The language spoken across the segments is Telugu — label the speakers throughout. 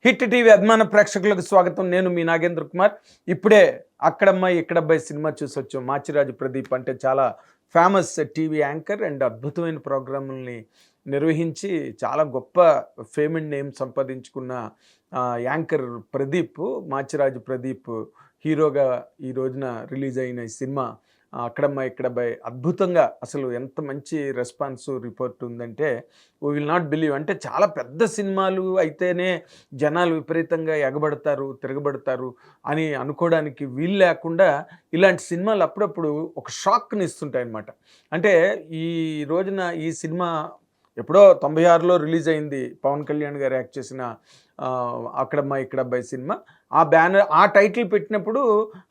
Speaker 1: హిట్ టీవీ అభిమాన ప్రేక్షకులకు స్వాగతం. నేను మీ నాగేంద్ర కుమార్. ఇప్పుడే అక్కడమ్మాయి ఇక్కడబ్బాయి సినిమా చూసొచ్చాం. మాచిరాజు ప్రదీప్ అంటే చాలా ఫేమస్ టీవీ యాంకర్ అండ్ అద్భుతమైన ప్రోగ్రాముల్ని నిర్వహించి చాలా గొప్ప ఫేమ్ అండ్ నేమ్ సంపాదించుకున్న యాంకర్ ప్రదీప్, మాచిరాజు ప్రదీప్ హీరోగా ఈ రోజున రిలీజ్ అయిన ఈ సినిమా అక్కడమ్మాయి ఇక్కడబ్బాయి అద్భుతంగా, అసలు ఎంత మంచి రెస్పాన్స్ రిపోర్ట్ ఉందంటే వీ విల్ నాట్ బిలీవ్. అంటే చాలా పెద్ద సినిమాలు అయితేనే జనాలు విపరీతంగా ఎగబడతారు, తిరగబడతారు అని అనుకోవడానికి వీలు లేకుండా ఇలాంటి సినిమాలు అప్పుడప్పుడు ఒక షాక్ని ఇస్తుంటాయి అన్నమాట. అంటే ఈ రోజున ఈ సినిమా ఎప్పుడో 96లో రిలీజ్ అయింది. పవన్ కళ్యాణ్ గారు యాక్ట్ చేసిన అక్కడమ్మాయి ఇక్కడబ్బాయి సినిమా. ఆ బ్యానర్ ఆ టైటిల్ పెట్టినప్పుడు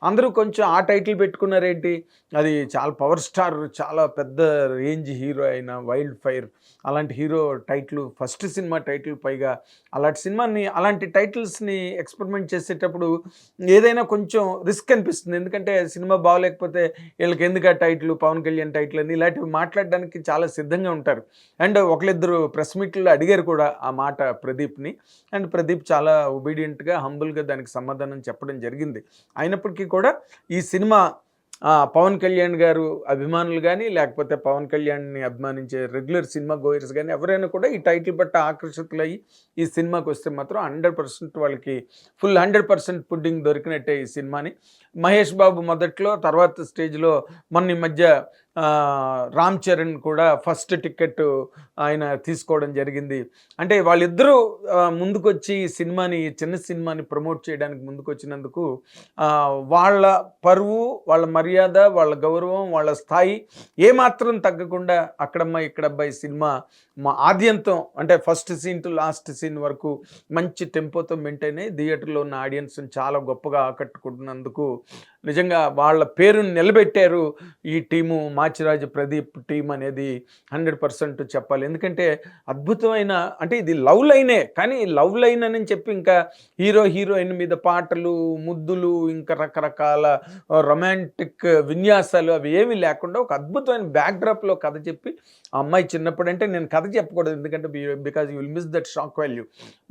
Speaker 1: అందరూ కొంచెం ఆ టైటిల్ పెట్టుకున్నారేంటి, అది చాలా పవర్ స్టార్, చాలా పెద్ద రేంజ్ హీరో అయిన వైల్డ్ ఫైర్ అలాంటి hero title, first cinema title, పైగా అలాంటి సినిమాని అలాంటి టైటిల్స్ని ఎక్స్పెరిమెంట్ చేసేటప్పుడు ఏదైనా కొంచెం రిస్క్ అనిపిస్తుంది. ఎందుకంటే సినిమా బాగోలేకపోతే వీళ్ళకి ఎందుకు ఆ టైటిల్, పవన్ కళ్యాణ్ టైటిల్ అని ఇలాంటివి మాట్లాడడానికి చాలా సిద్ధంగా ఉంటారు. అండ్ ఒకళ్ళిద్దరు ప్రెస్ మీట్లో అడిగారు కూడా ఆ మాట ప్రదీప్ని. అండ్ ప్రదీప్ చాలా ఒబీడియంట్గా, హంబుల్గా దానికి సమాధానం చెప్పడం జరిగింది. అయినప్పటికీ కూడా ఈ సినిమా పవన్ కళ్యాణ్ గారు అభిమానులు కానీ, లేకపోతే పవన్ కళ్యాణ్ని అభిమానించే రెగ్యులర్ సినిమా గోయర్స్ కానీ ఎవరైనా కూడా ఈ టైటిల్ బట్టి ఆకర్షితులయ్యి ఈ సినిమాకి వస్తే మాత్రం 100% వాళ్ళకి ఫుల్ 100% పుడ్డింగ్ దొరికినట్టే ఈ సినిమాని. మహేష్ బాబు మొదట్లో, తర్వాత స్టేజ్లో మొన్న ఈ మధ్య రామ్ చరణ్ కూడా ఫస్ట్ టికెట్ ఆయన తీసుకోవడం జరిగింది. అంటే వాళ్ళిద్దరూ ముందుకొచ్చి ఈ సినిమాని, చిన్న సినిమాని ప్రమోట్ చేయడానికి ముందుకొచ్చినందుకు వాళ్ళ పరువు, వాళ్ళ మర్యాద, వాళ్ళ గౌరవం, వాళ్ళ స్థాయి ఏమాత్రం తగ్గకుండా అక్కడమ్మాయి ఇక్కడబ్బాయి సినిమా ఆద్యంతం, అంటే first scene to last scene వరకు మంచి టెంపోతో మెయింటైన్ అయ్యి థియేటర్లో ఉన్న ఆడియన్స్ని చాలా గొప్పగా ఆకట్టుకుంటున్నందుకు నిజంగా వాళ్ళ పేరుని నిలబెట్టారు ఈ టీము. మాచిరాజు ప్రదీప్ టీం అనేది 100% చెప్పాలి. ఎందుకంటే అద్భుతమైన, అంటే ఇది లవ్ లైనే, కానీ లవ్ లైన్ అని చెప్పి ఇంకా హీరో హీరోయిన్ మీద పాటలు, ముద్దులు, ఇంకా రకరకాల రొమాంటిక్ విన్యాసాలు అవి ఏమీ లేకుండా ఒక అద్భుతమైన బ్యాక్డ్రాప్లో కథ చెప్పి, ఆ అమ్మాయి చిన్నప్పుడు, అంటే నేను కథ చెప్పకూడదు ఎందుకంటే because you will miss that shock value,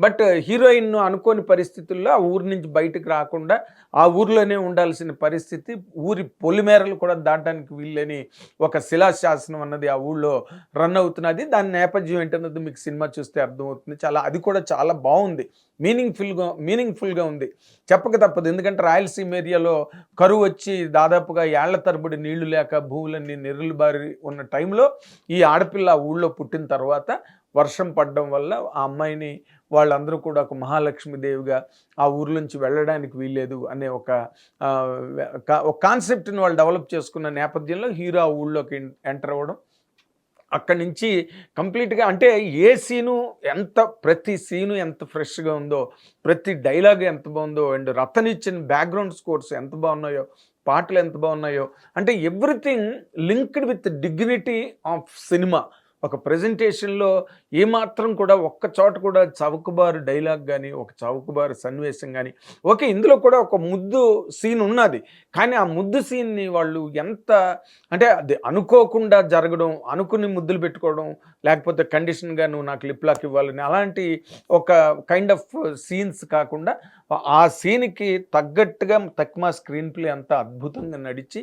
Speaker 1: but heroine అనుకోని పరిస్థితుల్లో ఆ ఊరి నుంచి బయటకు రాకుండా ఆ ఊరిలోనే ఉండాల్సిన పరిస్థితి, ఊరి పొలిమేరలు కూడా దాటడానికి వీళ్ళని ఒక శిలాశాసనం అన్నది ఆ ఊళ్ళో రన్ అవుతున్నది. దాని నేపథ్యం ఏంటన్నది మీకు సినిమా చూస్తే అర్థమవుతుంది. అది కూడా చాలా బాగుంది, మీనింగ్ఫుల్గా ఉంది, చెప్పక తప్పదు. ఎందుకంటే రాయలసీమ ఏరియాలో కరువు వచ్చి దాదాపుగా ఏళ్ల తరబడి నీళ్లు లేక భూములన్నీ నెర్రులు బారి ఉన్న టైంలో ఈ ఆడపిల్ల ఆ ఊళ్ళో పుట్టిన తర్వాత వర్షం పడడం వల్ల ఆ అమ్మాయిని వాళ్ళందరూ కూడా ఒక మహాలక్ష్మీదేవిగా ఆ ఊరి నుంచి వెళ్ళడానికి వీల్లేదు అనే ఒక కాన్సెప్ట్ని వాళ్ళు డెవలప్ చేసుకున్న నేపథ్యంలో హీరో ఆ ఊళ్ళోకి ఎంటర్ అవ్వడం, అక్కడి నుంచి కంప్లీట్గా, అంటే ఏ సీను ప్రతి సీను ఎంత ఫ్రెష్గా ఉందో, ప్రతి డైలాగ్ ఎంత బాగుందో, అండ్ రతనిచ్చిన బ్యాక్గ్రౌండ్ స్కోర్స్ ఎంత బాగున్నాయో, పాటలు ఎంత బాగున్నాయో, అంటే everything linked with dignity of cinema. ఒక ప్రజెంటేషన్లో ఏమాత్రం కూడా ఒక్క చోట కూడా చౌకబారు డైలాగ్ కానీ, ఒక చౌకబారు సన్నివేశం కానీ, ఓకే ఇందులో కూడా ఒక ముద్దు సీన్ ఉన్నది, కానీ ఆ ముద్దు సీన్ని వాళ్ళు ఎంత, అంటే అది అనుకోకుండా జరగడం, అనుకుని ముద్దులు పెట్టుకోవడం, లేకపోతే కండిషన్గా నువ్వు నాకు లిప్ లాక్ ఇవ్వాలని, అలాంటి ఒక కైండ్ ఆఫ్ సీన్స్ కాకుండా ఆ సీన్కి తగ్గట్టుగా తక్కువ స్క్రీన్ ప్లే అంతా అద్భుతంగా నడిచి,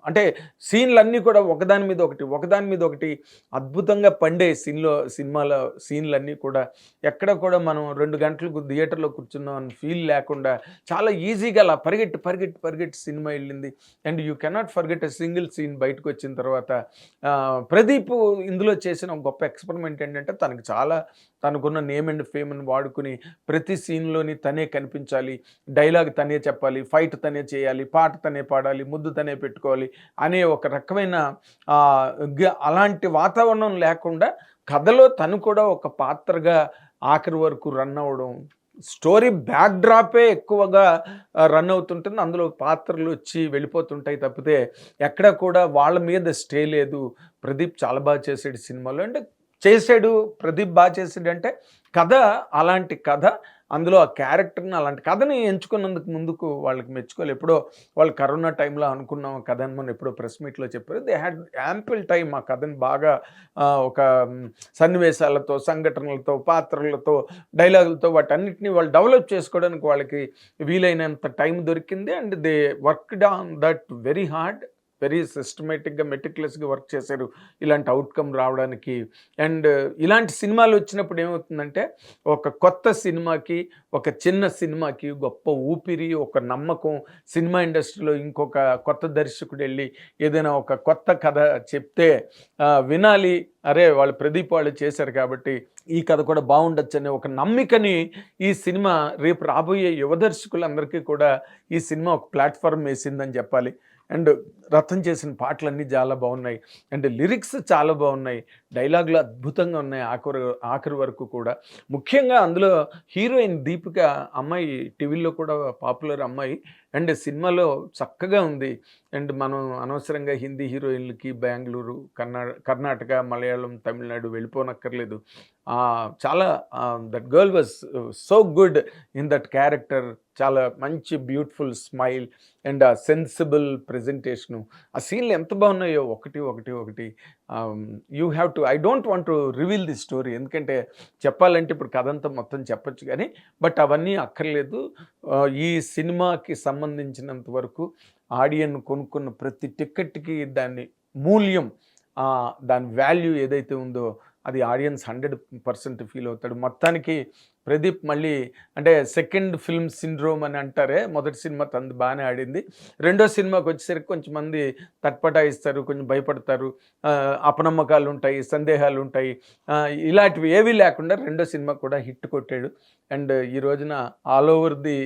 Speaker 1: అంటే సీన్లన్నీ కూడా ఒకదాని మీద ఒకటి అద్భుతంగా పండే సినిమాలో సీన్లన్నీ కూడా ఎక్కడ కూడా మనం 2 గంటలకు థియేటర్లో కూర్చున్నాం అని ఫీల్ లేకుండా చాలా ఈజీగా అలా పరిగెట్టి సినిమా వెళ్ళింది. And you cannot forget a single scene. బయటకు వచ్చిన తర్వాత ప్రదీప్ ఇందులో చేసిన గొప్ప ఎక్స్పెరిమెంట్ ఏంటంటే తనకున్న నేమ్ అండ్ ఫేమ్ని వాడుకుని ప్రతి సీన్లోని తనే కనిపించాలి, డైలాగ్ తనే చెప్పాలి, ఫైట్ తనే చేయాలి, పాట తనే పాడాలి, ముద్దు తనే పెట్టుకోవాలి అనే ఒక రకమైన అలాంటి వాతావరణం లేకుండా కథలో తను కూడా ఒక పాత్రగా ఆఖరి వరకు రన్ అవ్వడం, స్టోరీ బ్యాక్డ్రాపే ఎక్కువగా రన్ అవుతుంటుంది, అందులో పాత్రలు వచ్చి వెళ్ళిపోతుంటాయి తప్పితే ఎక్కడ కూడా వాళ్ళ మీద స్టే లేదు. ప్రదీప్ చాలా బాగా చేసాడు సినిమాలో, అంటే ప్రదీప్ బాగా చేసాడంటే కథ, అలాంటి కథ అందులో ఆ క్యారెక్టర్ని అలాంటి కథని ఎంచుకున్నందుకు ముందుకు వాళ్ళకి మెచ్చుకోవాలి. ఎప్పుడో వాళ్ళు కరోనా టైంలో అనుకున్నాం కథ అని మనం ఎప్పుడో ప్రెస్ మీట్లో చెప్పారు. దే హ్యాడ్ యాంపిల్ టైమ్ ఆ కథని బాగా ఒక సన్నివేశాలతో, సంఘటనలతో, పాత్రలతో, డైలాగులతో వాటన్నిటిని వాళ్ళు డెవలప్ చేసుకోవడానికి వాళ్ళకి వీలైనంత టైం దొరికింది. And they worked on that very hard, very సిస్టమేటిక్గా, మెటిక్యులస్గా వర్క్ చేశారు ఇలాంటి అవుట్కమ్ రావడానికి. అండ్ ఇలాంటి సినిమాలు వచ్చినప్పుడు ఏమవుతుందంటే ఒక కొత్త సినిమాకి, ఒక చిన్న సినిమాకి గొప్ప ఊపిరి, ఒక నమ్మకం. సినిమా ఇండస్ట్రీలో ఇంకొక కొత్త దర్శకుడు వెళ్ళి ఏదైనా ఒక కొత్త కథ చెప్తే వినాలి, అరే వాళ్ళు ప్రదీప్ వాళ్ళు చేశారు కాబట్టి ఈ కథ కూడా బాగుండొచ్చు అనే ఒక నమ్మికని ఈ సినిమా రేపు రాబోయే యువ దర్శకులందరికీ కూడా ఈ సినిమా ఒక ప్లాట్ఫామ్ వేసిందని చెప్పాలి. అండ్ రతన్ చేసిన పాటలన్నీ చాలా బాగున్నాయి. అండ్ లిరిక్స్ చాలా బాగున్నాయి. డైలాగులు అద్భుతంగా ఉన్నాయి ఆఖరి వరకు కూడా. ముఖ్యంగా అందులో హీరోయిన్ దీపిక అమ్మాయి టీవీలో కూడా పాపులర్ అమ్మాయి. అండ్ సినిమాలో చక్కగా ఉంది. అండ్ మనం అనవసరంగా హిందీ హీరోయిన్లకి బెంగళూరు, కర్ణాటక, మలయాళం, తమిళనాడు వెళ్ళిపోనక్కర్లేదు. చాలా that girl was so good in that character. చాలా మంచి బ్యూటిఫుల్ స్మైల్ అండ్ ఆ సెన్సిబుల్ ప్రెజెంటేషను. ఆ సీన్లు ఎంత బాగున్నాయో ఒకటి. You have to, I don't want to reveal the story, ఎందుకంటే చెప్పాలంటే ఇప్పుడు కథ అంతా మొత్తం చెప్పొచ్చు కానీ, బట్ అవన్నీ అక్కర్లేదు. ఈ సినిమాకి సంబంధించినంత వరకు ఆడియన్ కొనుక్కున్న ప్రతి టికెట్కి దాని మూల్యం, దాని వాల్యూ ఏదైతే ఉందో అది ఆడియన్స్ 100% ఫీల్ అవుతాడు. మొత్తానికి ప్రదీప్ మళ్ళీ అంటే సెకండ్ ఫిల్మ్ సిండ్రోమ్ అని అంటారే, మొదటి సినిమా తనది బాగానే ఆడింది. రెండో సినిమాకి వచ్చేసరికి కొంచెం మంది తట్పటాయిస్తారు, కొంచెం భయపడతారు, అపనమ్మకాలు ఉంటాయి, సందేహాలు ఉంటాయి. ఇలాంటివి ఏవీ లేకుండా రెండో సినిమా కూడా హిట్ కొట్టాడు. అండ్ ఈ రోజున ఆల్ ఓవర్ ది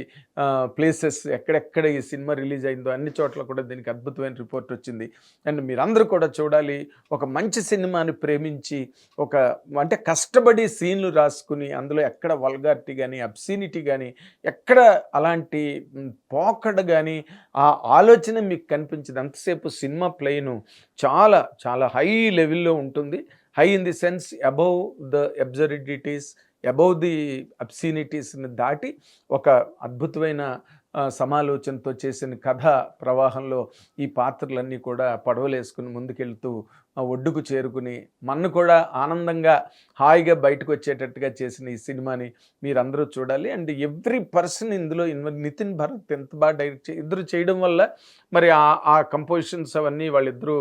Speaker 1: ప్లేసెస్ ఎక్కడెక్కడ ఈ సినిమా రిలీజ్ అయిందో అన్ని చోట్ల కూడా దీనికి అద్భుతమైన రిపోర్ట్ వచ్చింది. అండ్ మీరందరూ కూడా చూడాలి. ఒక మంచి సినిమాని ప్రేమించి అంటే కష్టపడి సీన్లు రాసుకుని అందులో ఎక్కడ వల్గారిటీ కానీ, అబ్సీనిటీ కానీ, ఎక్కడ అలాంటి పోకడ కానీ ఆ ఆలోచన మీకు కనిపించదు. అంతసేపు సినిమా ప్లేను చాలా చాలా హై లెవెల్లో ఉంటుంది. High in the sense above the absurdities, above the అబ్సీనిటీస్ని దాటి ఒక అద్భుతమైన సమాలోచనతో చేసిన కథ ప్రవాహంలో ఈ పాత్రలన్నీ కూడా పడవలేసుకుని ముందుకెళ్తూ ఒడ్డుకు చేరుకుని మన్ను కూడా ఆనందంగా హాయిగా బయటకు వచ్చేటట్టుగా చేసిన ఈ సినిమాని మీరందరూ చూడాలి. అండ్ ఎవ్రీ పర్సన్ ఇందులో నితిన్ భరత్ ఎంత బాగా డైరెక్ట్ ఇద్దరు చేయడం వల్ల మరి ఆ కంపోజిషన్స్ అవన్నీ వాళ్ళిద్దరూ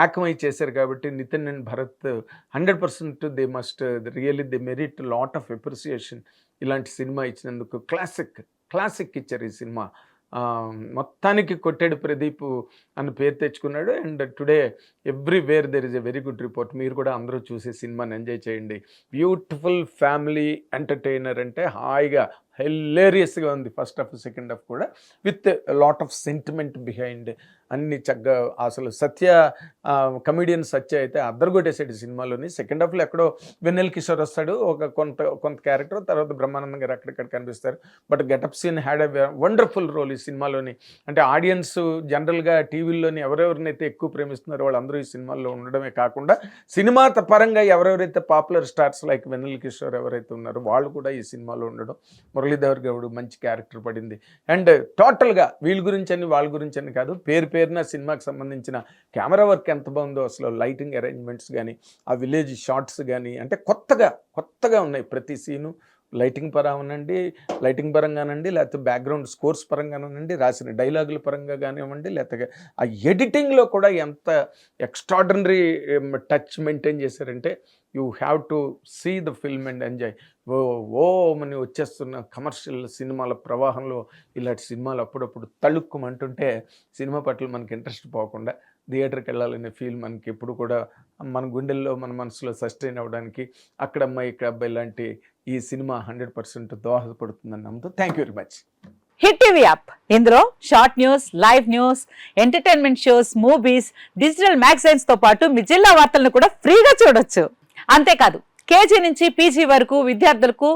Speaker 1: ఏకమై చేశారు కాబట్టి Nitin and Bharat 100% they must really they merit lot of appreciation. ఇలాంటి సినిమా ఇచ్చినందుకు క్లాసిక్ ఇచ్చారు ఈ సినిమా. మొత్తానికి కొట్టాడు ప్రదీప్ అని పేరు తెచ్చుకున్నాడు. And today everywhere there is a very good report. మీరు కూడా అందరూ చూసే సినిమాని ఎంజాయ్ చేయండి. బ్యూటిఫుల్ ఫ్యామిలీ ఎంటర్టైనర్, అంటే హాయిగా హిలేరియస్గా ఉంది ఫస్ట్ హాఫ్, సెకండ్ హాఫ్ కూడా with lot of sentiment behind. అన్ని చక్కగా అసలు కమెడియన్ సత్య అయితే అద్దరుగొట్టేసాడు సినిమాలోని. సెకండ్ హాఫ్లో ఎక్కడో వెన్నెల కిషోర్ వస్తాడు, ఒక కొంత క్యారెక్టర్, తర్వాత బ్రహ్మానందం గారు అక్కడిక్కడ కనిపిస్తారు. But Getup Seenu had a wonderful role ఈ సినిమాలోని. అంటే ఆడియన్స్ జనరల్గా టీవీల్లోని ఎవరెవరినైతే ఎక్కువ ప్రేమిస్తున్నారో వాళ్ళందరూ ఈ సినిమాల్లో ఉండడమే కాకుండా సినిమా పరంగా ఎవరెవరైతే పాపులర్ స్టార్స్ లైక్ వెన్నెల కిషోర్ ఎవరైతే ఉన్నారో వాళ్ళు కూడా ఈ సినిమాలో ఉండడం, మురళీధర్ గౌడ్ మంచి క్యారెక్టర్ పడింది. అండ్ టోటల్గా వీళ్ళ గురించి అని వాళ్ళ గురించి అని కాదు, పేరున సినిమాకి సంబంధించిన కెమెరా వర్క్ ఎంత బాగుందో, అసలు లైటింగ్ అరేంజ్మెంట్స్ కానీ, ఆ విలేజ్ షాట్స్ కానీ, అంటే కొత్తగా ఉన్నాయి ప్రతి సీను. లైటింగ్ పరంగానండి, లేకపోతే బ్యాక్గ్రౌండ్ స్కోర్స్ పరంగానండి, రాసిన డైలాగుల పరంగా కానివ్వండి, లేకపోతే ఆ ఎడిటింగ్లో కూడా ఎంత ఎక్స్ట్రాడినరీ టచ్ మెయింటైన్ చేశారంటే you have to see the film and enjoy. మని వచ్చేస్తున్న కమర్షియల్ సినిమాల ప్రవాహంలో ఇలాంటి సినిమాలు అప్పుడప్పుడు తళుక్కుమంటుంటే సినిమా పట్ల మనకి ఇంట్రెస్ట్ పోకుండా థియేటర్కి వెళ్ళాలనే ఫీల్ మనకి ఎప్పుడు కూడా మన గుండెల్లో, మన మనసులో సస్టైన్ అవ్వడానికి అక్కడ అమ్మాయి ఇక్కడ అబ్బాయి లాంటి ఈ సినిమా 100% దోహదపడుతుందని నమ్ముతూ thank you very much.
Speaker 2: Hit TV app, ఇందులో short news, live news, entertainment shows, movies, digital magazines తో పాటు మీ జిల్లా వార్తలను కూడా ఫ్రీగా చూడొచ్చు. అంతేకాదు KG నుంచి PG వరకు విద్యార్థులకు